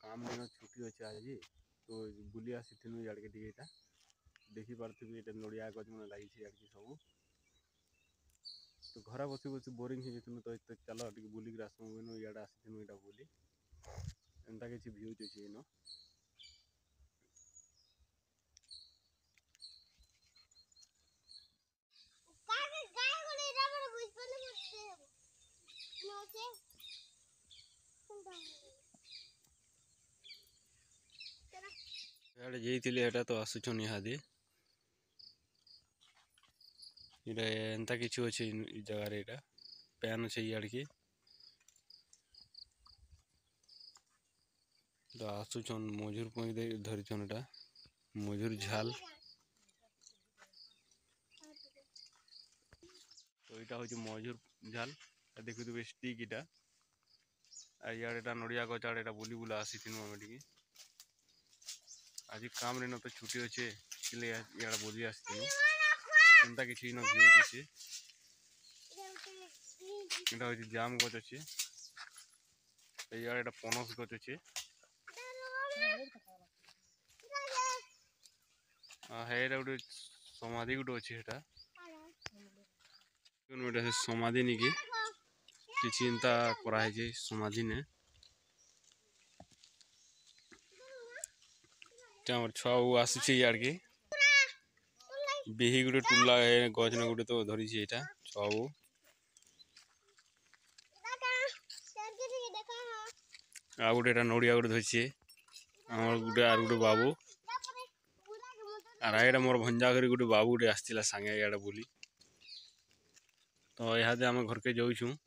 काम दिन छुट्टी अच्छे आज तो बुली आसी इड़के टे देखी पार्थी ये नड़िया गज मैंने लगी इड़के सब तो घर बस बस बोरिंग हो तो चलो टे बुलिक आसमु इे आसी यहाँ बुली एंता किसी भ्यूज अच्छे इन जाइए तो आसुचन इहादे एंता किसी अच्छे जगार यहाँ पैन अच्छे इड़के तो आसुचन मजूर पई धरचन एटा मजूर झाल तो यहाँ हूँ मजूर झाल देखु स्टिक इटा इड़ा नड़िया गच आड़े बुली बुला आसी आम टे आज काम न तो छुट्टी अच्छे इड़ा बुली आसती एंता किसी भ्यूज अच्छे यहाँ हूँ जाम गच अच्छे इड़ा पनस गच अच्छे है गोटे समाधि गोटे अच्छे समाधि निकी किसी एंता कराई समाधि ने छुआ आसुचे इड़के बिही गोटे टुला गज ने गोटे तो धरी छुआ आ गोटे नड़िया गोटे धरी गोटे आर गोटे बाबू आर मोर भंजा कर गोटे बाबू गोटे आसला सांगे इे बुली तो यहाँ आम घर के जाऊँ